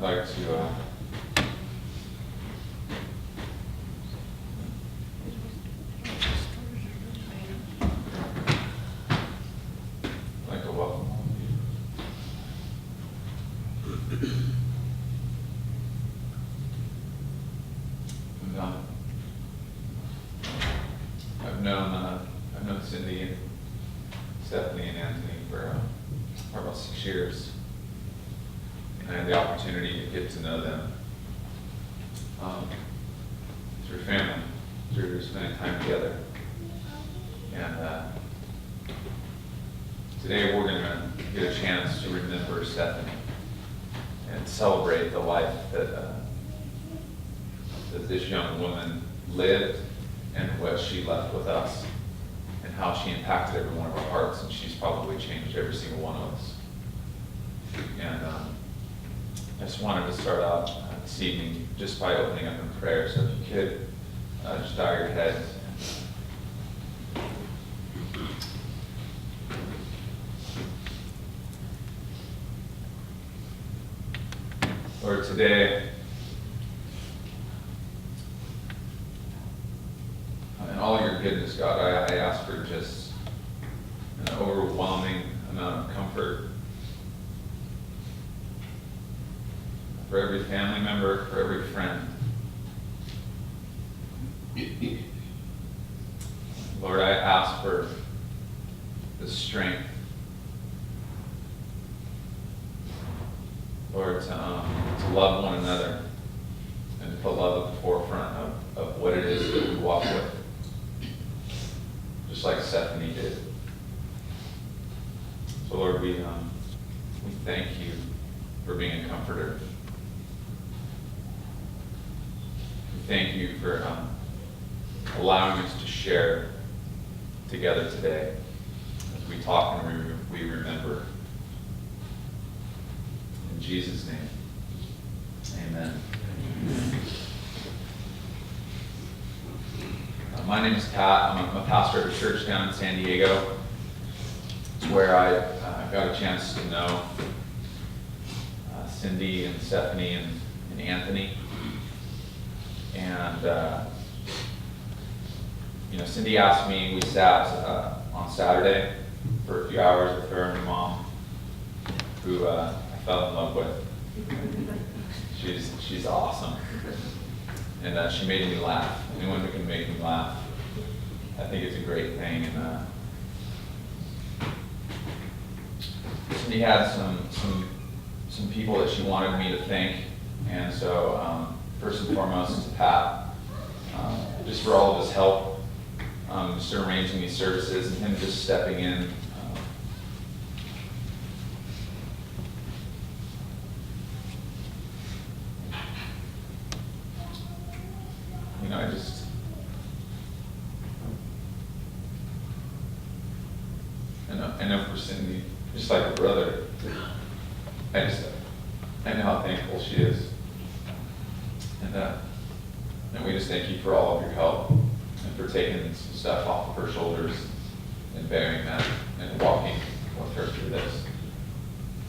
like to welcome all of you. And, I've known Cindy and Stephanie and Anthony for about 6 years. And I had the opportunity to get to know them through family, through spending time together. And today we're going to get a chance to remember Stephanie and celebrate the life that this young woman lived and what she left with us and how she impacted every one of our hearts, and she's probably changed every single one of us. And I just wanted to start out this evening just by opening up in prayer. So if you could just bow your heads. Lord, today, in all your goodness, God, I ask for just an overwhelming amount of comfort for every family member, for every friend. Lord, I ask for the strength, Lord, to love one another and to put love at the forefront of what it is that we walk with, just like Stephanie did. So Lord, we thank you for being a comforter. We thank you for allowing us to share together today as we talk and we remember. In Jesus' name, amen. My name is Pat. I'm a pastor at a church down in San Diego. It's where I got a chance to know Cindy and Stephanie and Anthony. And Cindy asked me, we sat on Saturday for a few hours with her and her mom, who I fell in love with. She's awesome. And she made me laugh. Anyone who can make me laugh, I think it's a great thing. And Cindy had some people that she wanted me to thank. And so first and foremost to Pat, just for all of his help, just arranging these services and him just stepping in. I know for Cindy, just like a brother, I know how thankful she is. And we just thank you for all of your help and for taking some stuff off of her shoulders and bearing that and walking with her through this.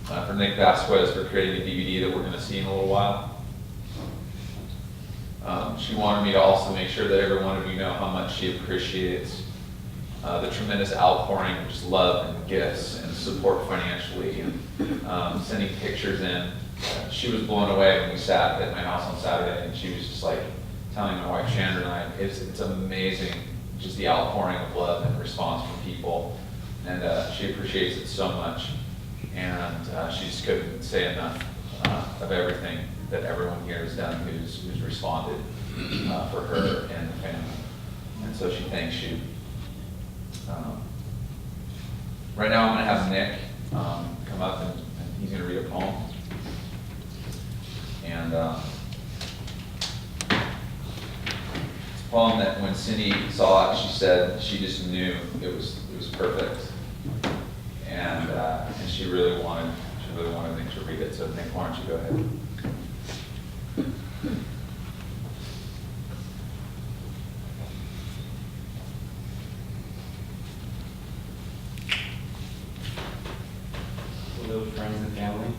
For Nick Vasquez for creating a DVD that we're going to see in a little while. She wanted me to also make sure that every one of you know how much she appreciates the tremendous outpouring of just love and gifts and support financially and sending pictures in. She was blown away when we sat at my house on Saturday, and she was just like telling my wife Chandra and I, it's amazing just the outpouring of love and response from people, and she appreciates it so much, and she just couldn't say enough of everything that everyone here has done who's responded for her and the family, and so she thanks you. Right now I'm going to have Nick come up and he's going to read a poem. And it's a poem that when Cindy saw it, she said she just knew it was perfect. And she really wanted Nick to read it. So Nick, why don't you go ahead? Hello, friends and family.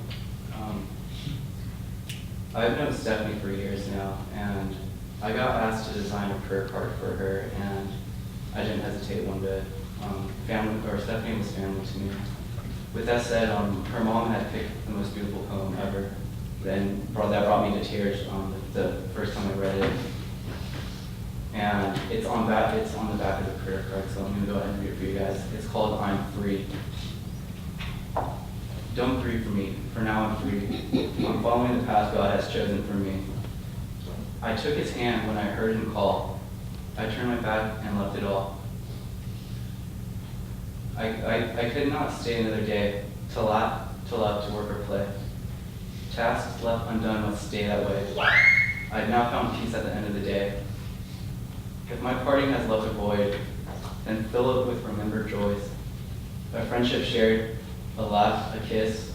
for years now, and I got asked to design a prayer card for her, and I didn't hesitate one bit. Stephanie was family to me. With that said, her mom had picked the most beautiful poem ever, and that brought me to tears the first time I read it. And it's on the back of the prayer card, so I'm going to go ahead and read it for you guys. It's called "I'm Free." Don't grieve for me, for now I'm free. I'm following the path God has chosen for me. I took his hand when I heard him call. I turned my back and left it all. I could not stay another day, to laugh, to love, to work or play. Tasks left undone must stay that way. I've now found peace at the end of the day. If my parting has left a void, then fill it with remembered joys. A friendship shared, a laugh, a kiss.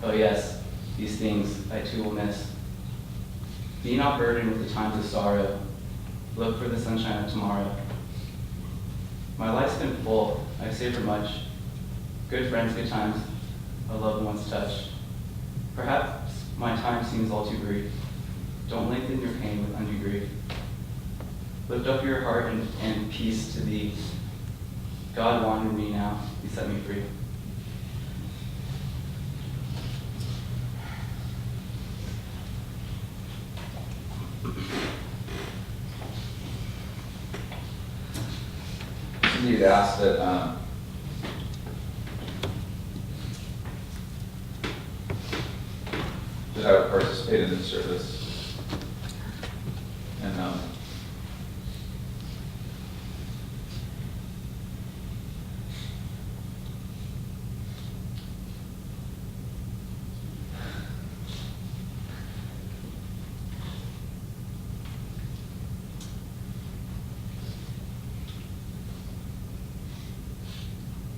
Oh yes, these things I too will miss. Be not burdened with the times of sorrow. Look for the sunshine of tomorrow. My life's been full, I've savored much. Good friends, good times, a loved one's touch. Perhaps my time seems all too brief. Don't lengthen your pain with undue grief. Lift up your heart and peace to thee. God wanted me now, he set me free. You'd asked that I would participate in this service, and I'm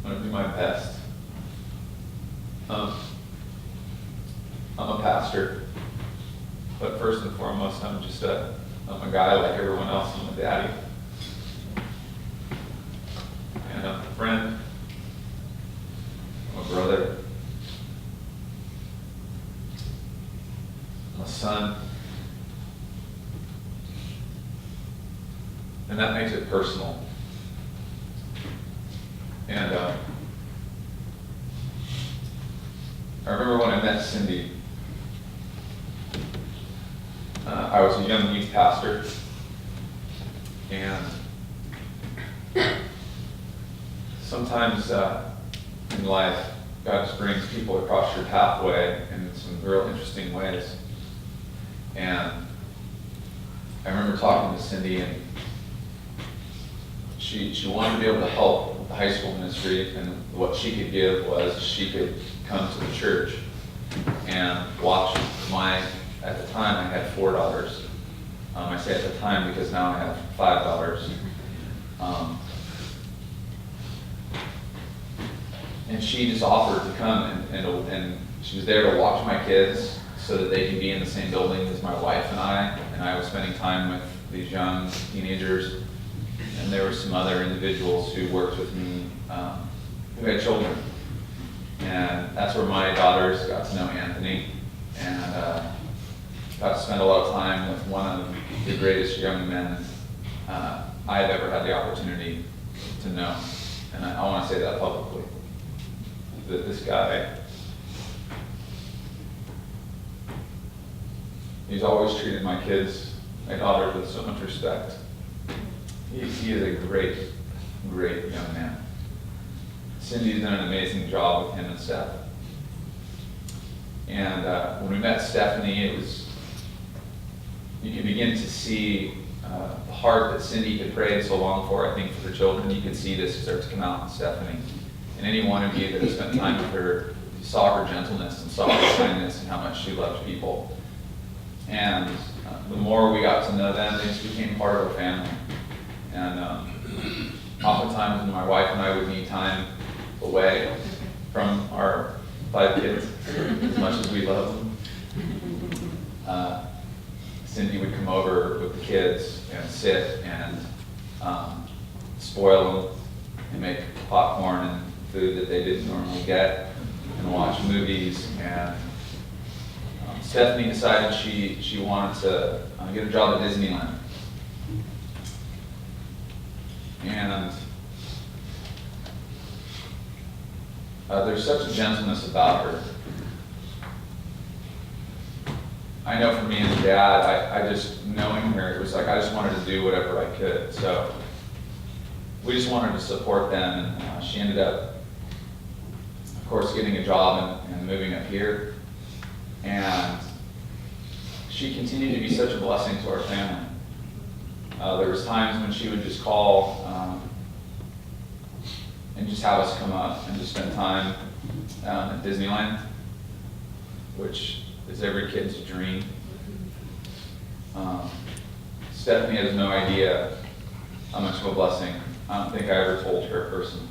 going to do my best. I'm a pastor, but first and foremost, I'm a guy like everyone else. I'm a daddy, and I'm a friend. I'm a brother. I'm a son, and that makes it personal. And I remember when I met Cindy, I was a young youth pastor, and sometimes in life, God just brings people across your pathway in some real interesting ways. And I remember talking to Cindy, and she wanted to be able to help with the high school ministry, and what she could give was she could come to the church and watch at the time I had 4 daughters. I say at the time because now I have 5 daughters. And she just offered to come and she was there to watch my kids so that they can be in the same building as my wife and I was spending time with these young teenagers, and there were some other individuals who worked with me who had children. And that's where my daughters got to know Anthony, and got to spend a lot of time with one of the greatest young men I have ever had the opportunity to know. And I want to say that publicly, that this guy, he's always treated my kids, my daughters, with so much respect. He is a great, great young man. Cindy's done an amazing job with him and Steph. And when we met Stephanie, you could begin to see the heart that Cindy had prayed so long for, I think, for her children. You could see this start to come out in Stephanie. And any one of you that has spent time with her, you saw her gentleness and saw her kindness and how much she loved people. And the more we got to know them, they just became part of our family. And oftentimes when my wife and I would need time away from our 5 kids, as much as we love them, Cindy would come over with the kids and sit and spoil them and make popcorn and food that they didn't normally get, and watch movies and Stephanie decided she wanted to get a job at Disneyland. And there's such a gentleness about her. I know for me as a dad, I just, knowing her, it was like I just wanted to do whatever I could. So we just wanted to support them, and she ended up, of course, getting a job and moving up here. And she continued to be such a blessing to our family. There was times when she would just call and just have us come up and just spend time at Disneyland, which is every kid's dream. Stephanie has no idea how much of a blessing. I don't think I ever told her personally.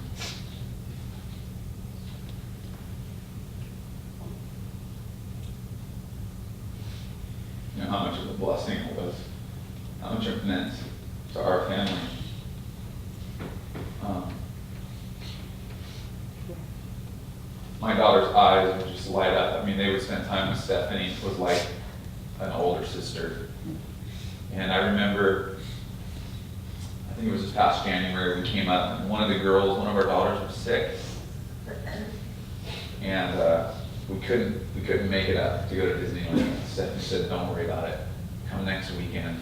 You know how much of a blessing it was, how much it meant to our family. My daughter's eyes would just light up. I mean, they would spend time with Stephanie. It was like an older sister. And I remember, I think it was this past January, we came up and one of our daughters was sick. And we couldn't make it up to go to Disneyland. Stephanie said, "Don't worry about it. Come next weekend."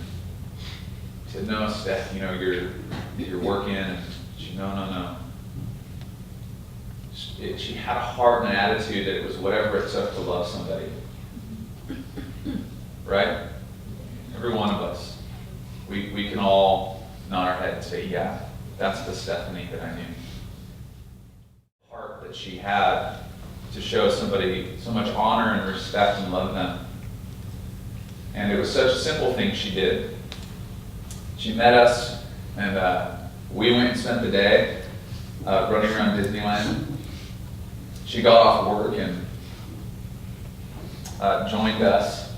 I said, "No, Steph, you're working." And she, no. She had a heart and an attitude that it was whatever it took to love somebody. Right? Every one of us. We can all nod our head and say, yeah, that's the Stephanie that I knew. The heart that she had to show somebody so much honor and respect and love them. And it was such a simple thing she did. She met us, and we went and spent the day running around Disneyland. She got off work and joined us,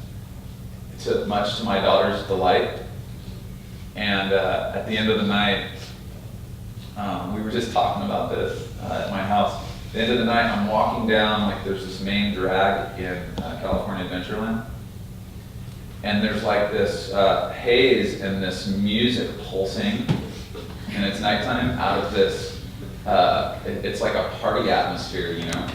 much to my daughter's delight. And at the end of the night, we were just talking about this at my house. At the end of the night, I'm walking down, like there's this main drag in California Adventureland. And there's like this haze and this music pulsing, and it's nighttime, out of this, it's like a party atmosphere, you know?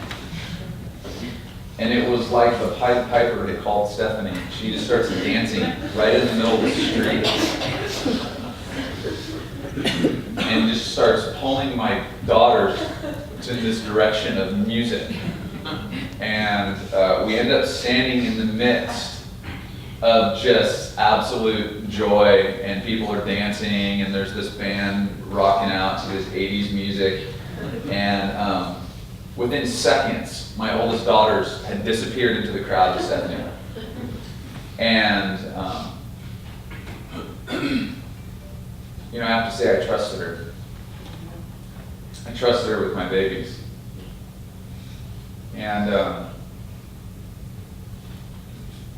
And it was like the Pied Piper had called Stephanie. She just starts dancing right in the middle of the street. And just starts pulling my daughters in this direction of music. And we end up standing in the midst of just absolute joy, and people are dancing, and there's this band rocking out to this 80s music. And within seconds, my oldest daughters had disappeared into the crowd with Stephanie. And I have to say I trusted her. I trusted her with my babies. And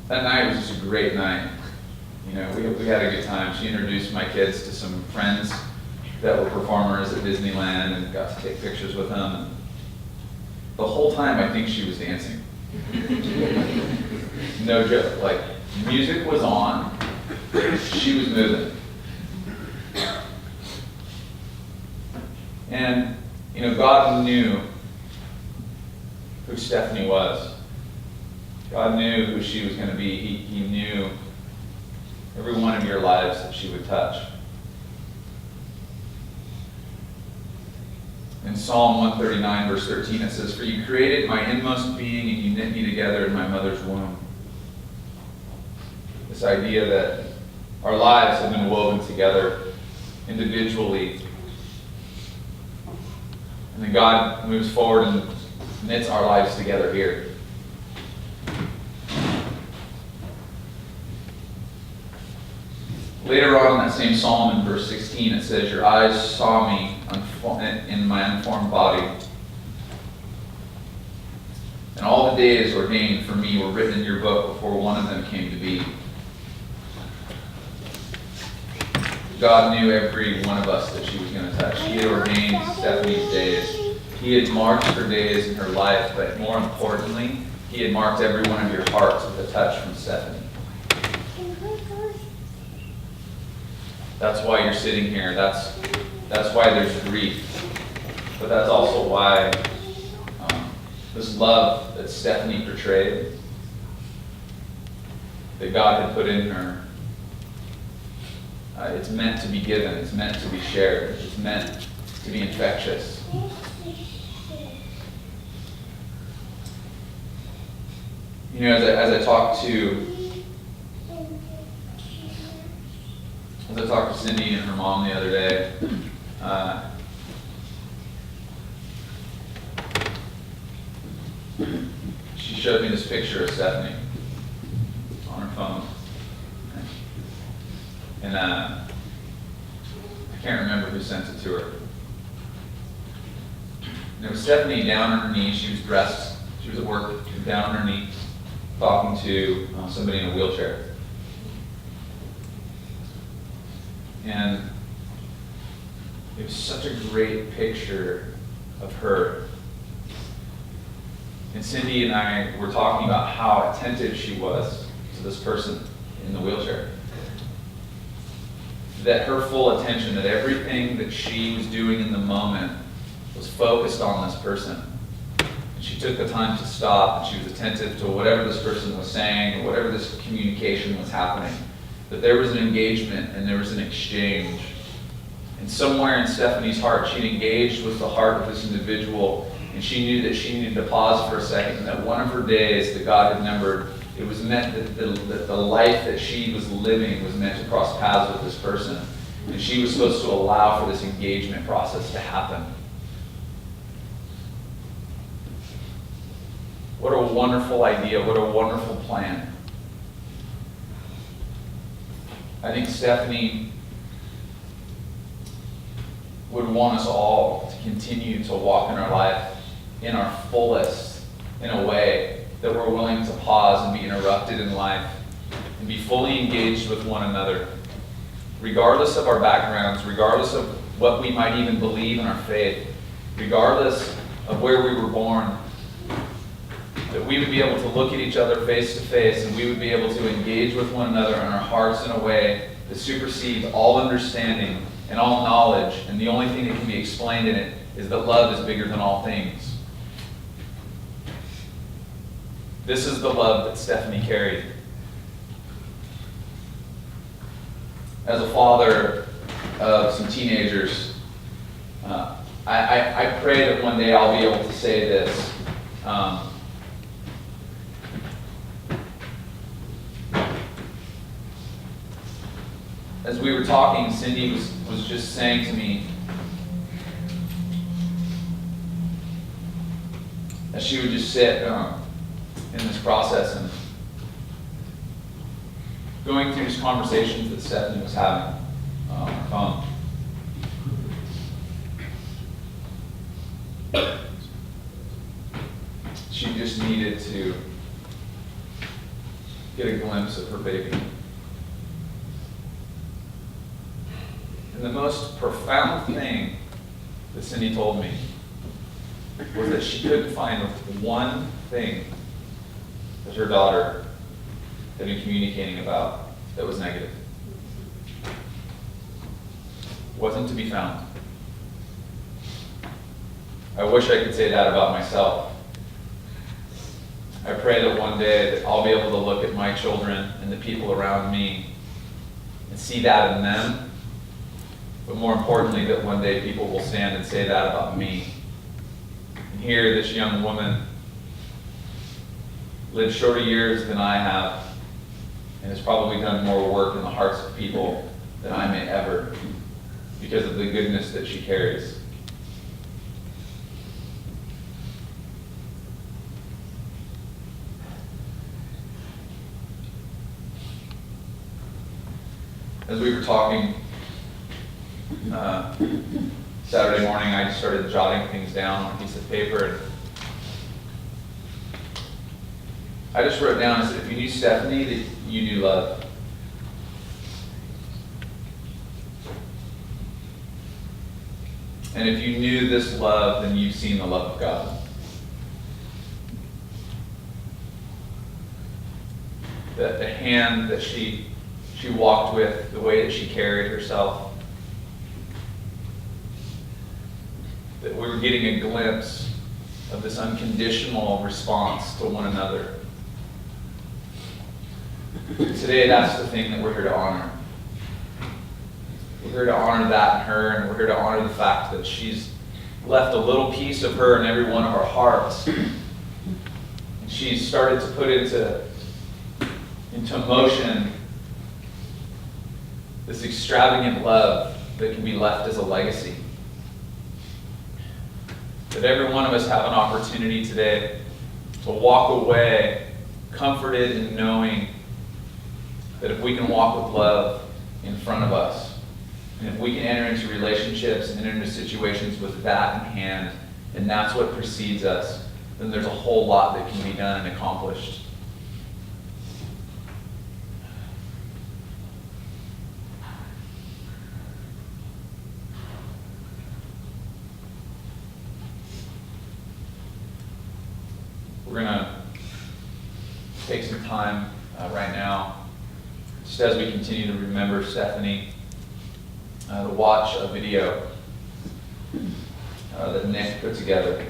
that night was just a great night. We had a good time. She introduced my kids to some friends that were performers at Disneyland and got to take pictures with them. And the whole time I think she was dancing. No joke. Like, music was on, she was moving. And, God knew who Stephanie was. God knew who she was going to be. He knew every one of your lives that she would touch. In Psalm 139, verse 13, it says, "For you created my inmost being, and you knit me together in my mother's womb." This idea that our lives have been woven together individually. And then God moves forward and knits our lives together here. Later on in that same psalm, in verse 16, it says, "Your eyes saw me in my unformed body. And all the days ordained for me were written in your book before one of them came to be." God knew every one of us that she was going to touch. He had ordained Stephanie's days. He had marked her days in her life, but more importantly, He had marked every one of your hearts with a touch from Stephanie. That's why you're sitting here. That's why there's grief. But that's also why this love that Stephanie portrayed, that God had put in her, it's meant to be given. It's meant to be shared. It's meant to be infectious. You know, as I talked to Cindy and her mom the other day, she showed me this picture of Stephanie on her phone. And I can't remember who sent it to her. And it was Stephanie down on her knees. She was dressed. She was at work. She was down on her knees talking to somebody in a wheelchair. And it was such a great picture of her. And Cindy and I were talking about how attentive she was to this person in the wheelchair. That her full attention, that everything that she was doing in the moment was focused on this person. And she took the time to stop, and she was attentive to whatever this person was saying, or whatever this communication was happening. That there was an engagement and there was an exchange. And somewhere in Stephanie's heart, she'd engaged with the heart of this individual, and she knew that she needed to pause for a second, and that one of her days that God had numbered, it was meant that the life that she was living was meant to cross paths with this person. And she was supposed to allow for this engagement process to happen. What a wonderful idea, what a wonderful plan. I think Stephanie would want us all to continue to walk in our life in our fullest, in a way that we're willing to pause and be interrupted in life and be fully engaged with one another, regardless of our backgrounds, regardless of what we might even believe in our faith, regardless of where we were born, that we would be able to look at each other face to face, and we would be able to engage with one another in our hearts in a way that supersedes all understanding and all knowledge, and the only thing that can be explained in it is that love is bigger than all things. This is the love that Stephanie carried. As a father of some teenagers, I pray that one day I'll be able to say this. As we were talking, Cindy was just saying to me, as she would just sit in this process and going through these conversations that Stephanie was having on her phone. She just needed to get a glimpse of her baby. And the most profound thing that Cindy told me was that she couldn't find one thing that her daughter had been communicating about that was negative. Wasn't to be found. I wish I could say that about myself. I pray that one day that I'll be able to look at my children and the people around me and see that in them. But more importantly, that one day people will stand and say that about me. And here, this young woman lived shorter years than I have, and has probably done more work in the hearts of people than I may ever, because of the goodness that she carries. As we were talking Saturday morning, I just started jotting things down on a piece of paper. And I just wrote down, I said, if you knew Stephanie, that you knew love. And if you knew this love, then you've seen the love of God. the hand that she walked with, the way that she carried herself. That we were getting a glimpse of this unconditional response to one another. Today, that's the thing that we're here to honor. We're here to honor that in her, and we're here to honor the fact that she's left a little piece of her in every one of our hearts. And she's started to put into motion this extravagant love that can be left as a legacy. That every one of us have an opportunity today to walk away comforted in knowing that if we can walk with love in front of us, and if we can enter into relationships and enter into situations with that in hand, and that's what precedes us, then there's a whole lot that can be done and accomplished. We're going to take some time right now, just as we continue to remember Stephanie, to watch a video that Nick put together.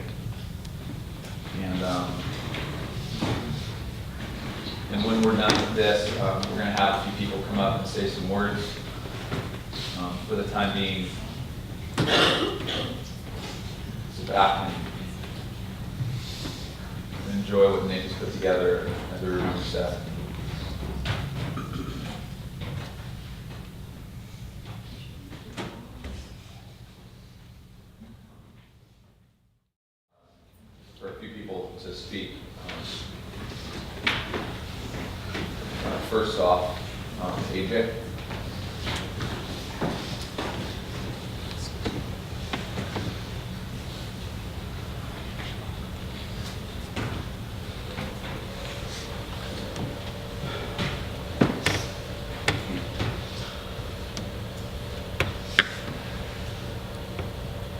And when we're done with this, we're going to have a few people come up and say some words. For the time being, sit back and enjoy what Nick has put together as we remember Steph. For a few people to speak. First off, AJ.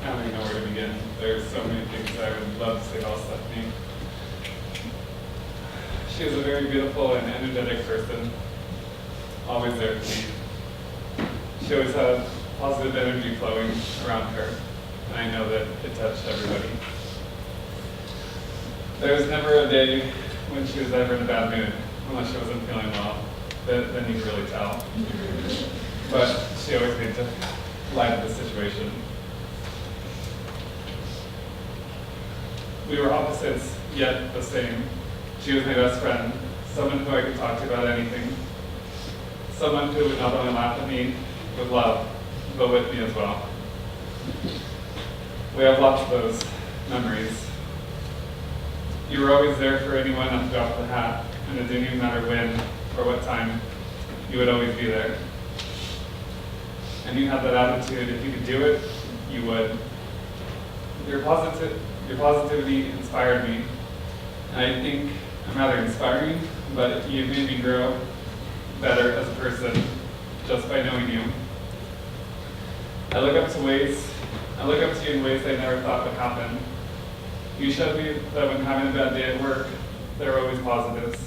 I don't even know where to begin. There's so many things I would love to say about Stephanie. She is a very beautiful and energetic person, always there for me. She always had positive energy flowing around her, and I know that it touched everybody. There was never a day when she was ever in a bad mood, unless she wasn't feeling well. Then you could really tell. But she always made to light of the situation. We were opposites, yet the same. She was my best friend, someone who I could talk to about anything, someone who would not only laugh at me with love, but with me as well. We have lots of those memories. You were always there for anyone at the drop of the hat, and it didn't even matter when or what time, you would always be there. And you had that attitude, if you could do it, you would. Your positivity inspired me. And I think I'm rather inspiring, but you've made me grow better as a person just by knowing you. I look up to you in ways I never thought would happen. You showed me that when having a bad day at work, there are always positives.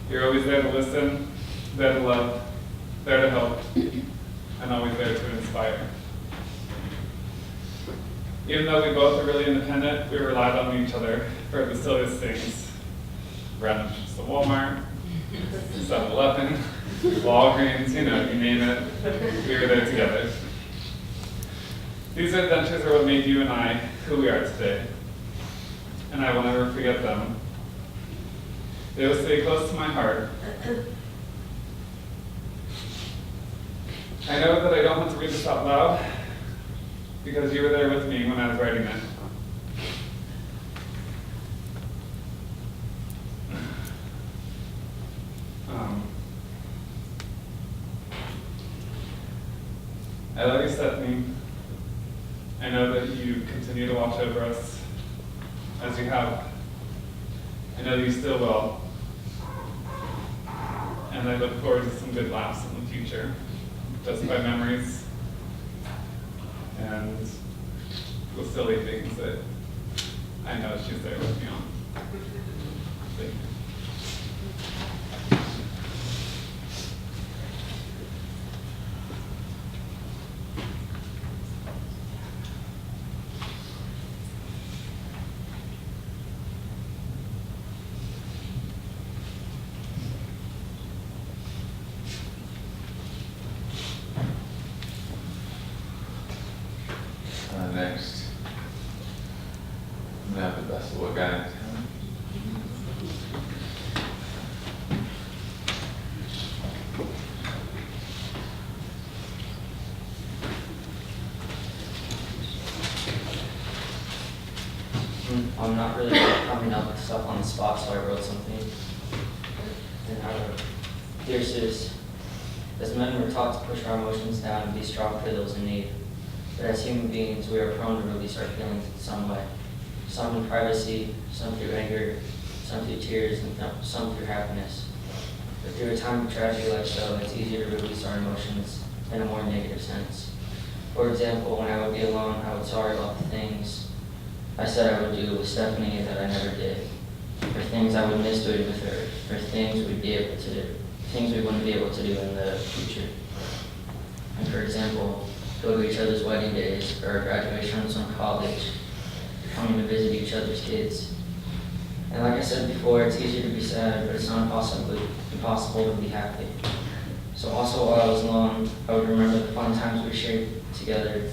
You're always there to listen, there to love, there to help, and always there to inspire. Even though we both are really independent, we relied on each other for the silliest things. Random trips to Walmart, 7-Eleven, Walgreens, you name it. We were there together. These adventures are what made you and I who we are today. And I will never forget them. They will stay close to my heart. I know that I don't have to read this out loud, because you were there with me when I was writing it. I love you, Stephanie. I know that you continue to watch over us as you have. I know that you still will. And I look forward to some good laughs in the future, just by memories and the silly things that I know she's there with me on. Thank you. I'm not really good at coming up with stuff on the spot, so I wrote something. And I wrote, "Dear Sis, as men we're taught to push our emotions down and be strong for those in need. But as human beings, we are prone to release our feelings in some way. Some in privacy, some through anger, some through tears, and some through happiness. But through a time of tragedy like so, it's easier to release our emotions in a more negative sense. For example, when I would be alone, I would sorry about the things I said I would do with Stephanie that I never did. For things I would miss doing with her. For things we'd be able to do. Things we wouldn't be able to do in the future. And for example, go to each other's wedding days or graduations from college, coming to visit each other's kids. And like I said before, it's easier to be sad, but it's not impossible to be happy. So also while I was alone, I would remember the fun times we shared together,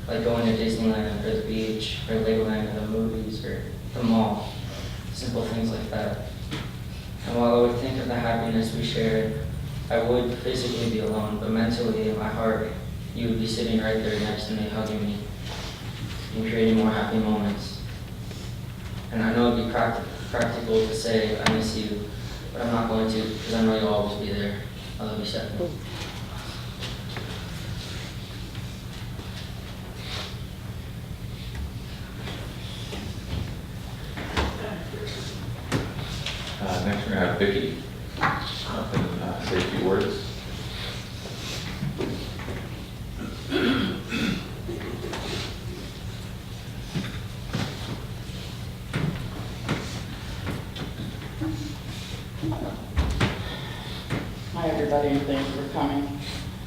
like going to Disneyland or the beach or Legoland or the movies or the mall, simple things like that. And while I would think of the happiness we shared, I would physically be alone, but mentally in my heart, you would be sitting right there next to me, hugging me, and creating more happy moments. And I know it'd be practical to say, I miss you, but I'm not going to, because I know you'll always be there. I love you, Stephanie. Next, we're going to have Vicki up and say a few words. Hi everybody, and thank you for coming.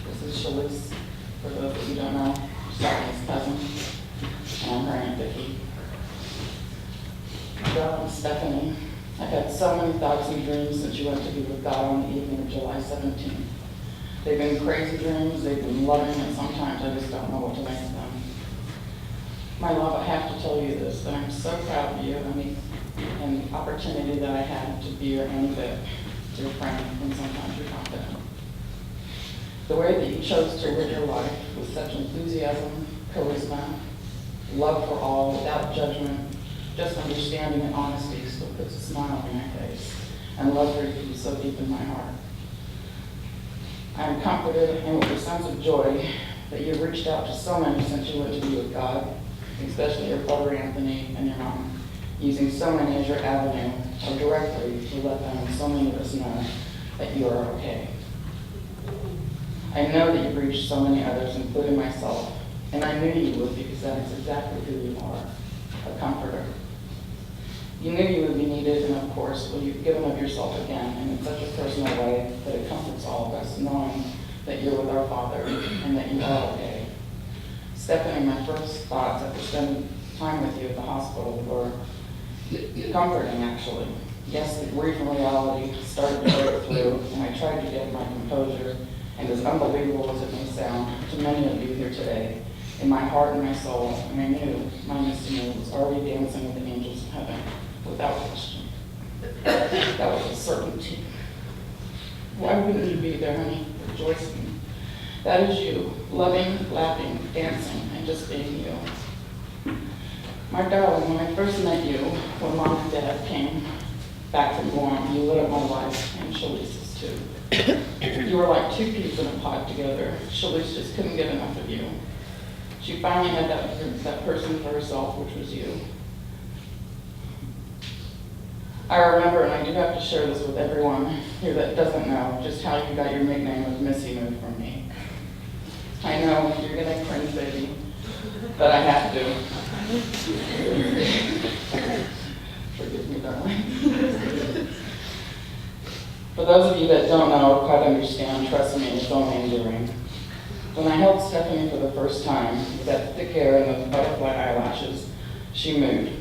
This is Shalise, for those of you who don't know, Stephanie's cousin, and her Aunt Vicki. Well, I'm Stephanie. I've had so many thoughts and dreams since you went to be with God on the evening of July 17th. They've been crazy dreams, they've been loving, and sometimes I just don't know what to make of them. My love, I have to tell you this, that I'm so proud of you and the opportunity that I had to be your Aunt Vic, dear friend, and sometimes your confidant. The way that you chose to live your life with such enthusiasm, charisma, love for all, without judgment, just understanding and honesty still puts a smile on my face, and love for you so deep in my heart. I am comforted and with a sense of joy that you've reached out to so many since you went to be with God, especially your brother Anthony and your mom, using so many as your avenue, or directly to let them and so many of us know that you are okay. I know that you've reached so many others, including myself, and I knew you would because that is exactly who you are, a comforter. You knew you would be needed, and of course, well, you've given of yourself again, and in such a personal way that it comforts all of us, knowing that you're with our Father and that you are okay. Stephanie, my first thoughts after spending time with you at the hospital were comforting, actually. Yes, the grief and reality started to break through, and I tried to get my composure, and as unbelievable as it may sound to many of you here today, in my heart and my soul, and I knew my Mr. was already dancing with the angels of heaven, without question. That was a certainty. Why wouldn't you be there, honey, rejoicing? That is you, loving, laughing, dancing, and just being you. My darling, when I first met you, when Mom and Dad came back from Guam, you lit up my life, and Shalice's too. You were like two peas in a pod together. Shalise just couldn't get enough of you. She finally had that person for herself, which was you. I remember, and I do have to share this with everyone here that doesn't know, just how you got your nickname of Missy Mood from me. I know, you're gonna cringe, baby, but I have to. Forgive me, darling. For those of you that don't know or quite understand, trust me, it's only enduring. When I held Stephanie for the first time, with that thick hair and those butterfly eyelashes, she moved.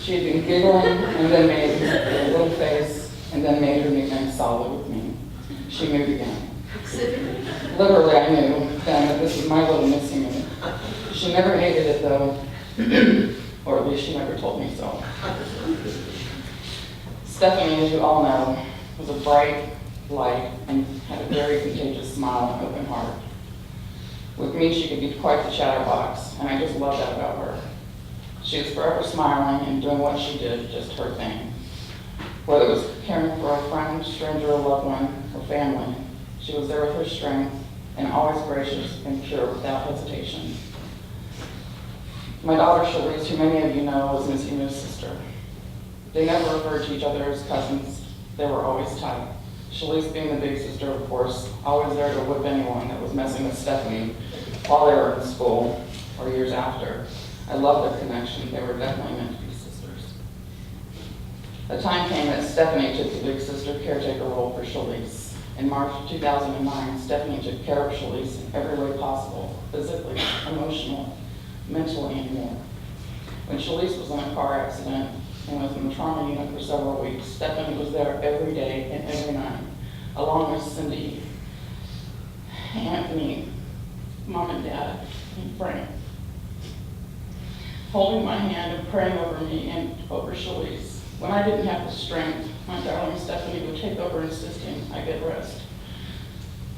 She had been giggling and then made a little face and then made her nickname solid with me. She moved again. Literally, I knew then that this was my little Missy Mood. She never hated it though, or at least she never told me so. Stephanie, as you all know, was a bright light and had a very contagious smile and open heart. With me, she could be quite the chatterbox, and I just love that about her. She was forever smiling and doing what she did, just her thing. Whether it was caring for a friend, stranger, or loved one, or family, she was there with her strength and always gracious and pure without hesitation. My daughter Shalise, who many of you know, was Miss Emu's sister. They never referred to each other as cousins. They were always tight. Shalise, being the big sister, of course, always there to whip anyone that was messing with Stephanie while they were in school or years after. I love their connection. They were definitely meant to be sisters. The time came that Stephanie took the big sister caretaker role for Shalise. In March of 2009, Stephanie took care of Shalise in every way possible, physically, emotionally, mentally, and more. When Shalise was in a car accident and was in the trauma unit for several weeks, Stephanie was there every day and every night, along with Cindy, Anthony, Mom and Dad, and Frank, holding my hand and praying over me and over Shalise. When I didn't have the strength, my darling Stephanie would take over insisting I get rest.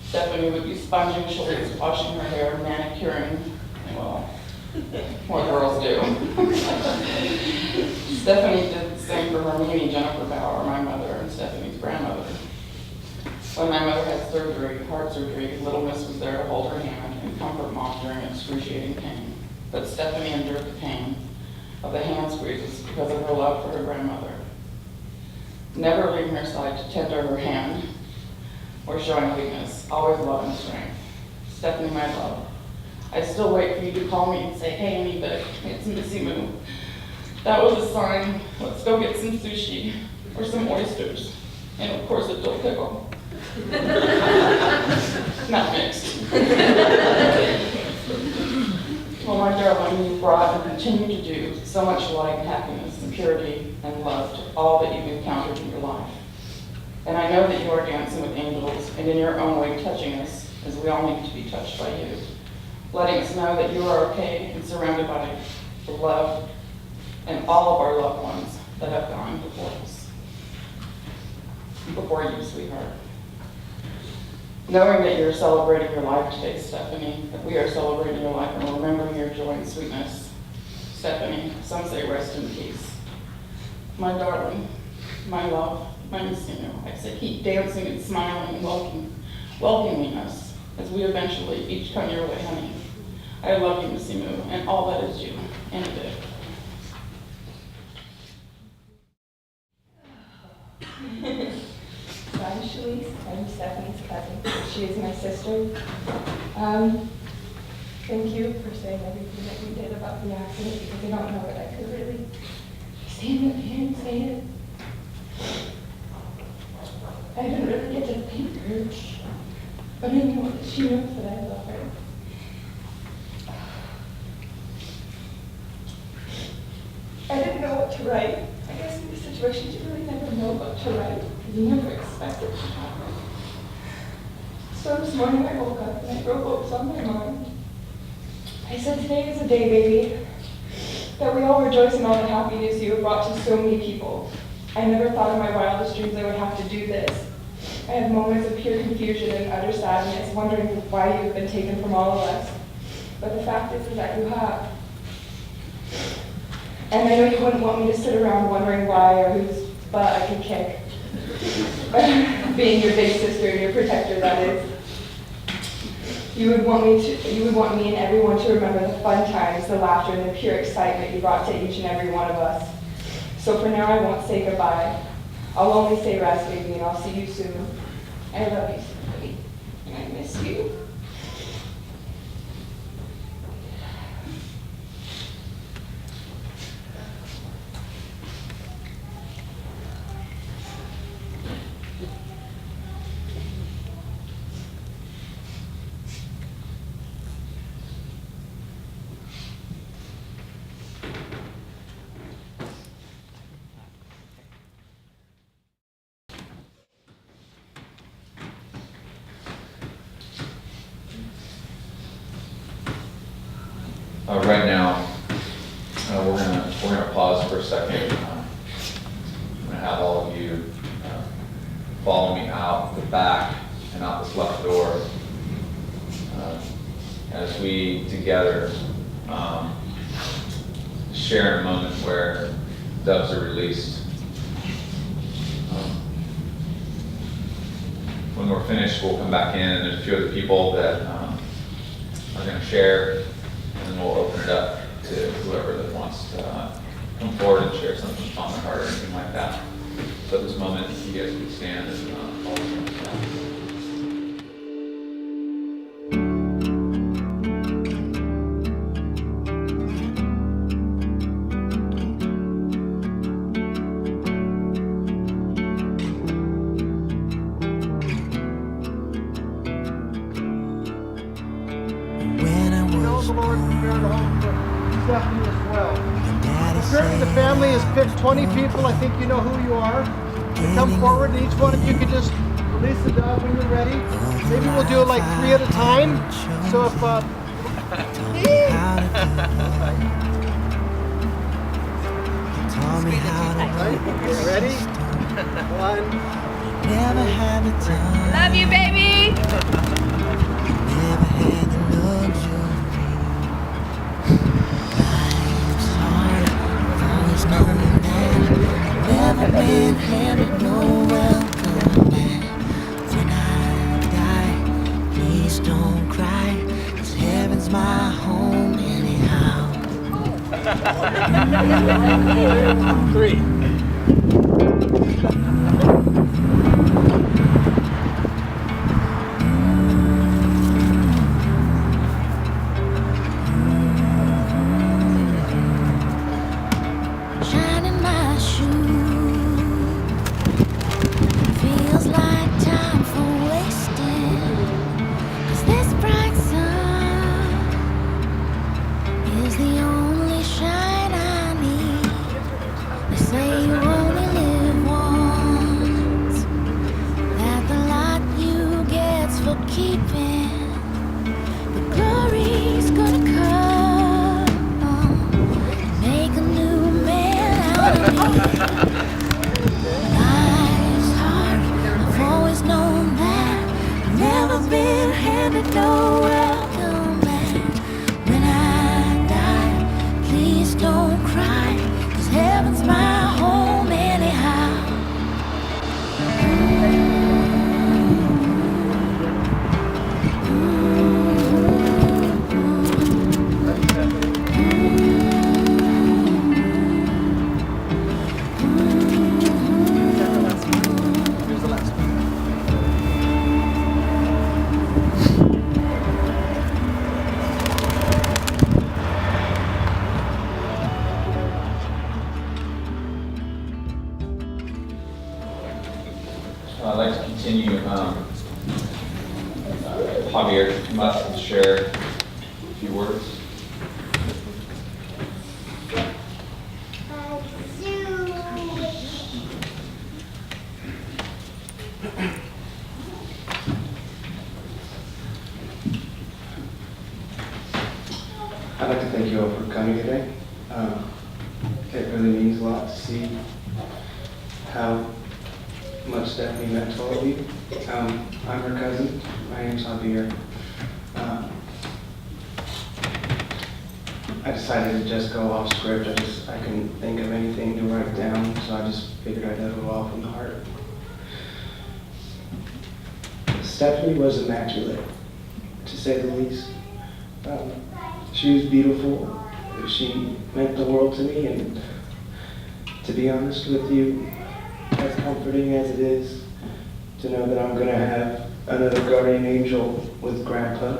Stephanie would be sponging Shalise, washing her hair, manicuring, well, what girls do. Stephanie did the same for her Mimi Jennifer Bauer, my mother, and Stephanie's grandmother. When my mother had surgery, heart surgery, little Miss was there to hold her hand and comfort Mom during excruciating pain. But Stephanie endured the pain of the hand squeezes because of her love for her grandmother. Never leaving her side to tend to her hand or showing weakness, always love and strength. Stephanie, my love, I still wait for you to call me and say, hey, Amy, but it's Miss Emu. That was a sign. Let's go get some sushi or some oysters. And of course, a dill pickle. Not mixed. Well, my darling, you brought and continue to do so much light, happiness, and purity and love to all that you've encountered in your life. And I know that you are dancing with angels and in your own way touching us as we all need to be touched by you, letting us know that you are okay and surrounded by the love and all of our loved ones that have gone before us. Before you, sweetheart. Knowing that you're celebrating your life today, Stephanie, that we are celebrating your life and remembering your joy and sweetness. Stephanie, some say rest in peace. My darling, my love, my Miss Emu, I say keep dancing and smiling and welcoming us as we eventually each come your way, honey. I love you, Miss Emu, and all that is you, and a bit. I'm Shalise. I'm Stephanie's cousin. She is my sister. Thank you for saying everything that you did about the accident, because I don't know that I could really stand up here and say it. I didn't really get to thank her, but I know that she knows that I love her. I didn't know what to write. I guess in these situations you really never know what to write. You never expect it to happen. So this morning I woke up and I wrote what was on my mind. I said, today is a day, baby, that we all rejoice in all the happiness you have brought to so many people. I never thought in my wildest dreams I would have to do this. I had moments of pure confusion and utter sadness, wondering why you have been taken from all of us. But the fact is that you have. And I know you wouldn't want me to sit around wondering why or whose butt I could kick. Being your big sister and your protector, that is. You would want me and everyone to remember the fun times, the laughter, and the pure excitement you brought to each and every one of us. So for now, I won't say goodbye. I'll only say rest, baby, and I'll see you soon. I love you, Stephanie, and I miss you. Right now, we're gonna pause for a second. I'm gonna have all of you follow me out the back and out this left door as we together share share in a moment where doves are released. When we're finished, we'll come back in, and there's a few other people that are going to share, and then we'll open it up to whoever that wants to come forward and share something that's on their heart or anything like that. So at this moment, you guys can stand and follow us. The Lord prepared a home for Stephanie as well. Certainly the family has picked 20 people. I think you know who you are. Come forward, and each one of you can just release the dove when you're ready. Maybe we'll do it like 3 at a time. So if ready? 1. Love you, baby. Never been handed no welcome back. When I die, please don't cry, 'cause heaven's my home anyhow. 3. Shining my shoe feels like time for wasting, 'cause this bright sun is the only shine I need. They say you only live once, that the lot you get's for keeping. The glory's gonna come, make a new man out of me. Life's hard, I've always known that. I've never been handed no welcome back. When I die, please don't cry, 'cause heaven's my home anyhow. I'd like to continue. Javier, come up and share a few words. I'd like to thank you all for coming today. It really means a lot to see how much Stephanie meant to all of you. I'm her cousin. My name's Javier. I decided to just go off script. I couldn't think of anything to write down, so I just figured I'd let it all from the heart. Stephanie was immaculate, to say the least. She was beautiful. She meant the world to me, and to be honest with you, as comforting as it is to know that I'm going to have another guardian angel with Grandpa,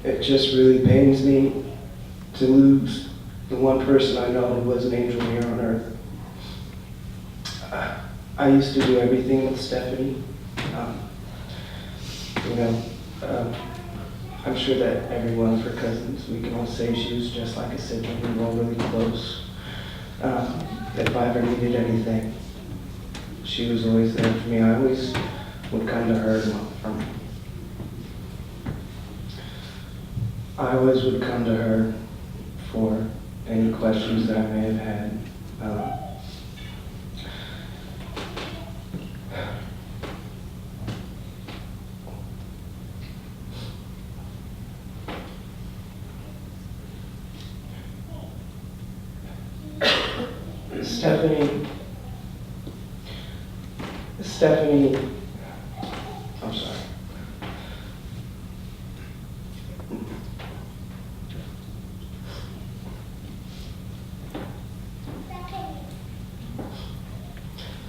it just really pains me to lose the one person I know who was an angel here on earth. I used to do everything with Stephanie. I'm sure that every one of her cousins, we can all say she was just like a sibling. We were all really close. If I ever needed anything, she was always there for me. I always would come to her I always would come to her for any questions that I may have had. Stephanie, I'm sorry.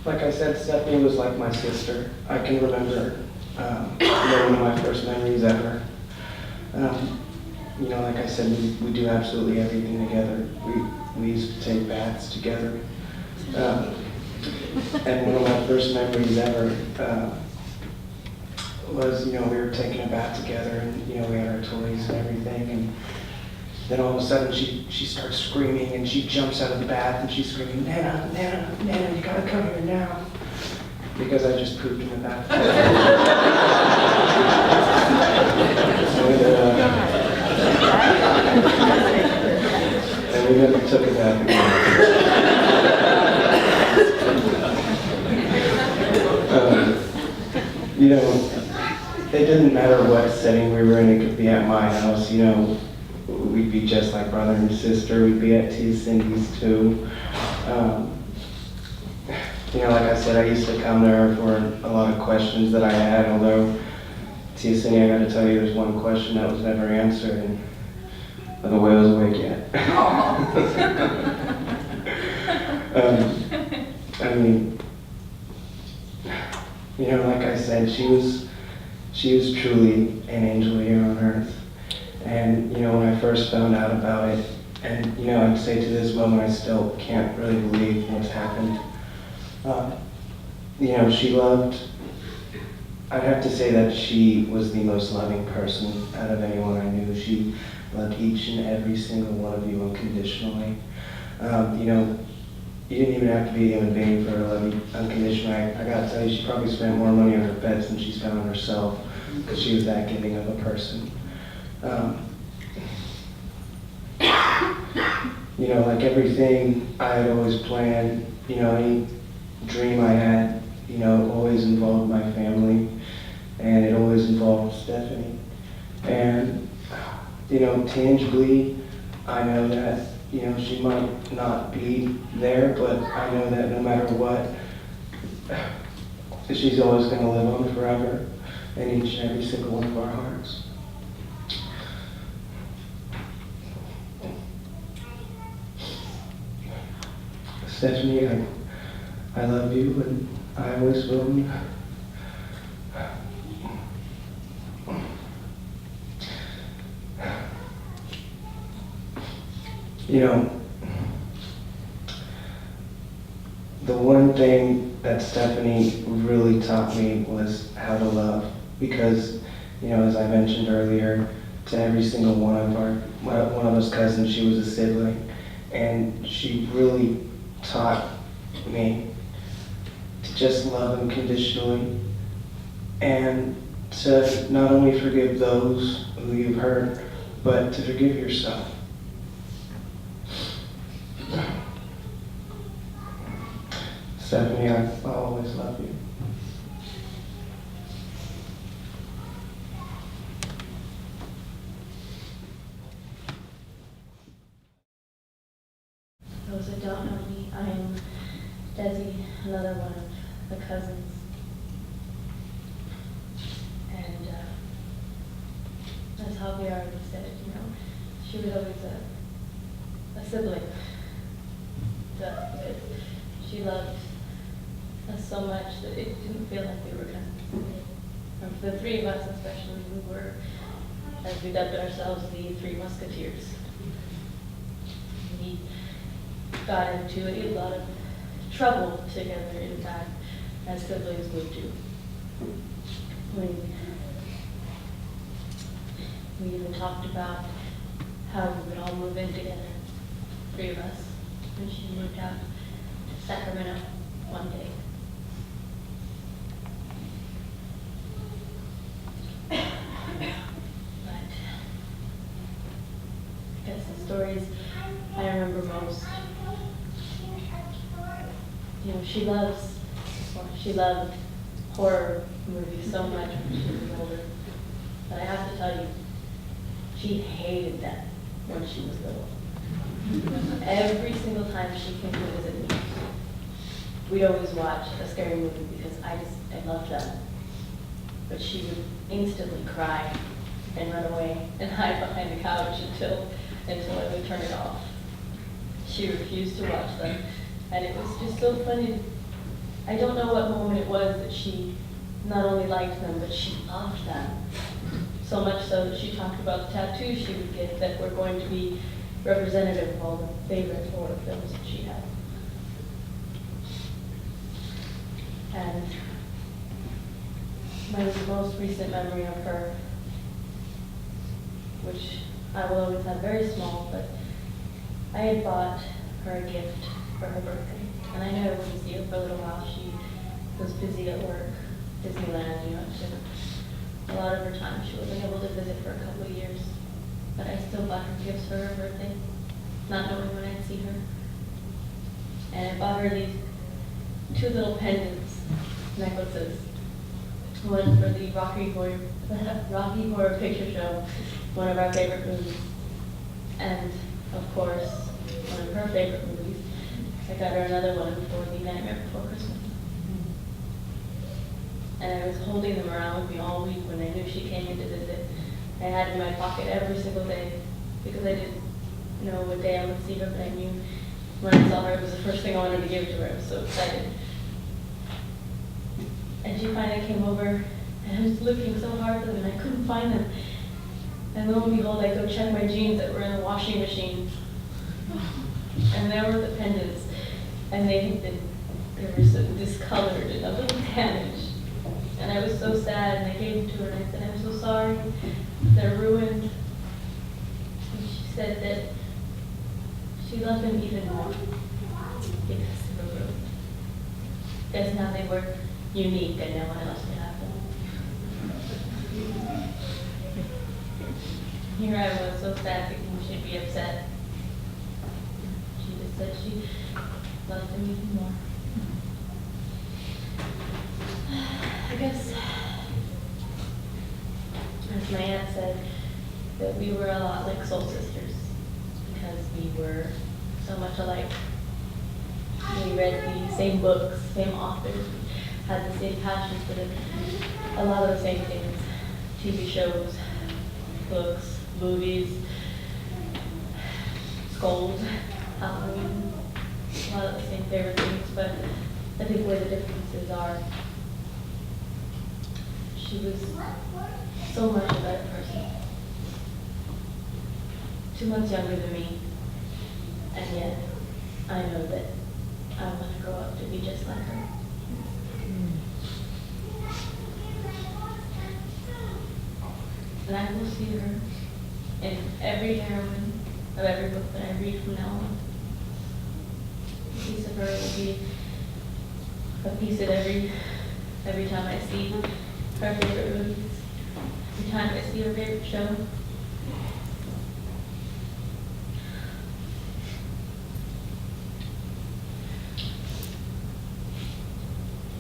Like I said, Stephanie was like my sister. I can remember, one of my first memories ever. Like I said, we do absolutely everything together. We used to take baths together. And one of my first memories ever was, we were taking a bath together, and, we had our toys and everything, and then all of a sudden she starts screaming, and she jumps out of the bath, and she's screaming, Nana, Nana, Nana, you gotta come here now. Because I just pooped in the bath. And we never took it back again. It didn't matter what setting we were in. It could be at my house, we'd be just like brother and sister. We'd be at Tia Cindy's too. Like I said, I used to come to her for a lot of questions that I had, although Tia Cindy, I gotta tell you, there's one question that was never answered, and the whale's awake yet. Like I said, she was truly an angel here on earth. And, when I first found out about it, and, I'd say to this moment, I still can't really believe what's happened. She loved, I'd have to say that she was the most loving person out of anyone I knew. She loved each and every single one of you unconditionally. You didn't even have to be a human being for her to love you unconditionally. I gotta tell you, she probably spent more money on her pets than she spent on herself, because she was that giving of a person. Like everything I had always planned, any dream I had, always involved my family, and it always involved Stephanie. And, tangibly, I know that, she might not be there, but I know that no matter what, she's always going to live on forever in each and every single one of our hearts. Stephanie, I love you, and I always will. The one thing that Stephanie really taught me was how to love, because, as I mentioned earlier, to every single one of us cousins, she was a sibling, and she really taught me to just love unconditionally, and to not only forgive those who you've hurt, but to forgive yourself. Stephanie, I'll always love you. Those that don't know me, I'm Desi, another one of the cousins. And as Javi already said, she was always a sibling to us, because she loved us so much that it didn't feel like we were cousins. And for the three of us especially, we were, as we dubbed ourselves, the Three Musketeers. We got into a lot of trouble together, in fact, as siblings would do. We even talked about how we would all move in together, three of us, when she moved out to Sacramento one day. But I guess the stories I remember most, she loved horror movies so much when she was older. But I have to tell you, she hated that when she was little. Every single time she came to visit me, we'd always watch a scary movie because I loved them. But she would instantly cry and run away and hide behind the couch until I would turn it off. She refused to watch them, and it was just so funny. I don't know what moment it was that she not only liked them, but she loved them. So much so that she talked about the tattoos she would get that were going to be representative of all the favorite horror films that she had. And my most recent memory of her, which I will always have very small, but I had bought her a gift for her birthday. And I know I wouldn't see her for a little while. She was busy at work, Disneyland, you know, she had a lot of her time. She wasn't able to visit for a couple of years. But I still bought her gifts for her birthday, not knowing when I'd see her. And I bought her these 2 little pendants, necklaces. One for the Rocky Horror Picture Show, one of our favorite movies. And, of course, one of her favorite movies. I got her another one for The Nightmare Before Christmas. And I was holding them around with me all week when I knew she came in to visit. I had them in my pocket every single day because I didn't know what day I would see her, but I knew when I saw her it was the first thing I wanted to give to her. I was so excited. And she finally came over, and I was looking so hard for them, and I couldn't find them. And lo and behold, I go check my jeans that were in the washing machine. And there were the pendants, and they were so discolored and a little damaged. And I was so sad, and I gave them to her, and I said, I'm so sorry, they're ruined. And she said that she loved them even more because they were ruined. Because now they were unique and no one else could have them. Here I was so sad thinking she'd be upset. She just said she loved them even more. I guess, as my aunt said, that we were a lot like soul sisters because we were so much alike. We read the same books, same authors, had the same passions for a lot of the same things. TV shows, books, movies, skulls, Halloween, a lot of the same favorite things, but I think where the differences are, she was so much a better person. 2 months younger than me, and yet I know that I want to grow up to be just like her. And I will see her in every heroine of every book that I read from now on. A piece of her will be a piece of every time I see her favorite movies, every time I see her favorite show.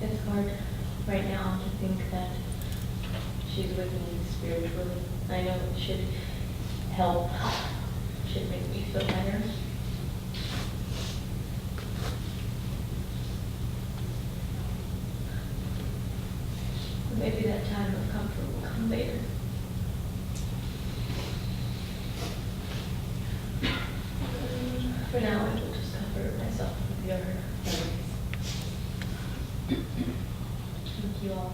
It's hard right now to think that she's with me spiritually. I know it should help, should make me feel better. But maybe that time of comfort will come later. For now, I will just comfort myself with your memories. Thank you all.